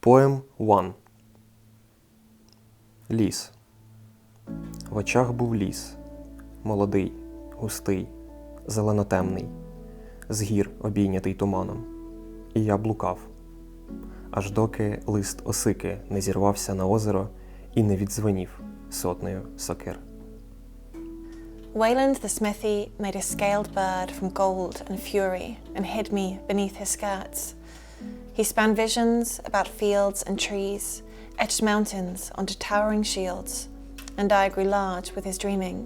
Poem 1. Ліс. В очах був ліс. Молодий, густий, зеленотемний, з гір обійнятий туманом. І я блукав, аж доки лист осики не зірвався на озеро і не віддзвенів сотнею сокир. Wayland the smithy made a scaled bird from gold and fury and hid me beneath his skirts. He span visions about fields and trees, etched mountains onto towering shields, and I grew large with his dreaming.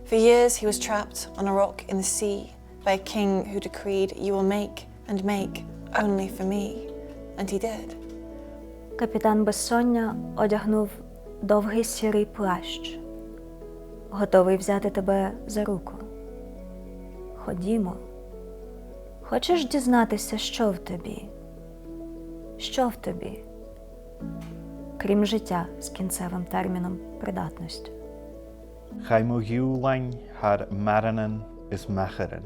For years he was trapped on a rock in the sea by a king who decreed, "You will make and make only for me." And he did. Капітан Безсоння одягнув довгий сірий плащ, готовий взяти тебе за руку. Ходімо. Хочеш дізнатися, що в тобі? Що в тобі? Крім життя з кінцевим терміном придатності. Chaimogúlain har maranan is macharan.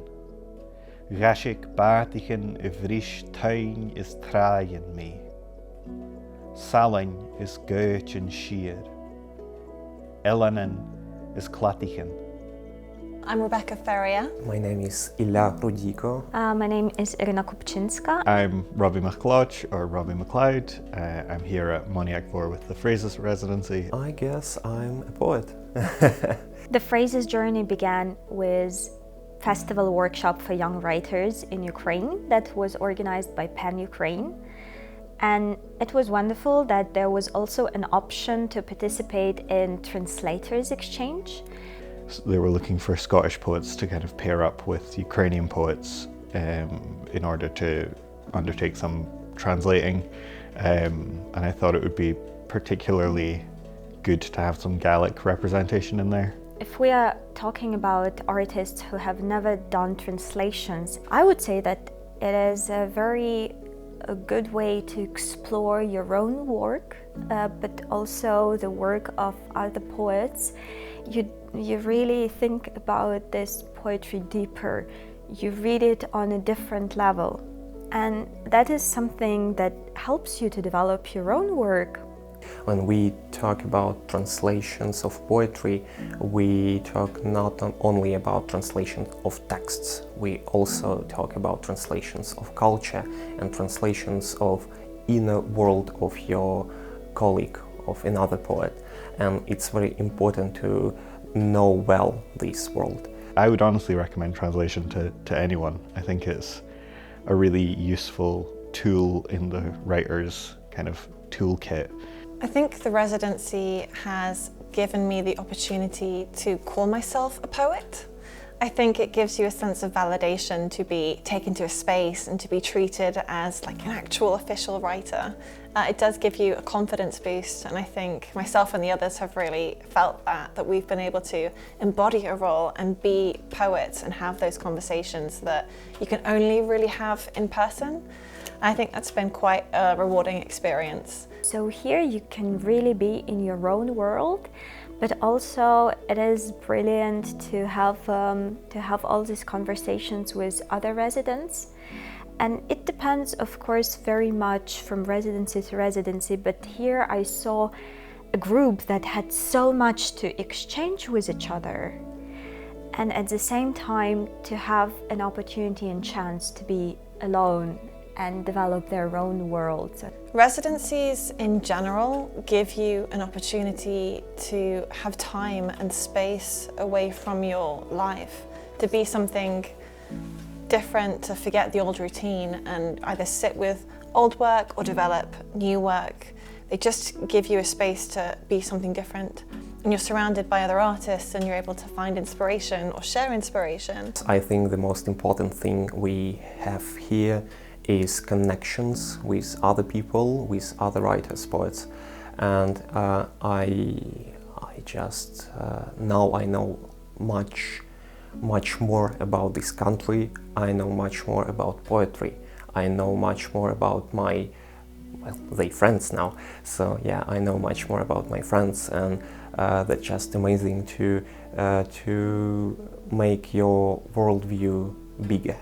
Gashik bartichen I vrish tuin is traien me. Salain is goetchen sheer. Elanan is klatichen. I'm Rebecca Ferrier. My name is Ilya, Rudiyko. My name is Iryna Kupchynska. I'm Robbie MacLeòid, or Robbie MacLeòid. I'm here at Moniack Mhor with the Phrases residency. I guess I'm a poet. The Phrases journey began with festival workshop for young writers in Ukraine that was organized by PEN Ukraine. And it was wonderful that there was also an option to participate in translators exchange. So they were looking for Scottish poets to kind of pair up with Ukrainian poets in order to undertake some translating. And I thought it would be particularly good to have some Gaelic representation in there. If we are talking about artists who have never done translations, I would say that it is a good way to explore your own work, but also the work of other poets. You really think about this poetry deeper. You read it on a different level. And that is something that helps you to develop your own work. When we talk about translations of poetry, we talk not only about translations of texts, we also talk about translations of culture and translations of inner world of your colleague, of another poet. And it's very important to know well this world. I would honestly recommend translation to anyone. I think it's a really useful tool in the writer's kind of toolkit. I think the residency has given me the opportunity to call myself a poet. I think it gives you a sense of validation to be taken to a space and to be treated as like an actual official writer. It does give you a confidence boost, and I think myself and the others have really felt that we've been able to embody a role and be poets and have those conversations that you can only really have in person. I think that's been quite a rewarding experience. So here you can really be in your own world, but also it is brilliant to have all these conversations with other residents. And it depends, of course, very much from residency to residency, but here I saw a group that had so much to exchange with each other, and at the same time to have an opportunity and chance to be alone and develop their own world. Residencies in general give you an opportunity to have time and space away from your life, to be something different, to forget the old routine and either sit with old work or develop new work. They just give you a space to be something different. And you're surrounded by other artists and you're able to find inspiration or share inspiration. I think the most important thing we have here is connections with other people, with other writers, poets. And I just, now I know much more about this country. I know much more about poetry. I know much more about they friends now. So yeah, I know much more about my friends, and that's just amazing to make your worldview bigger.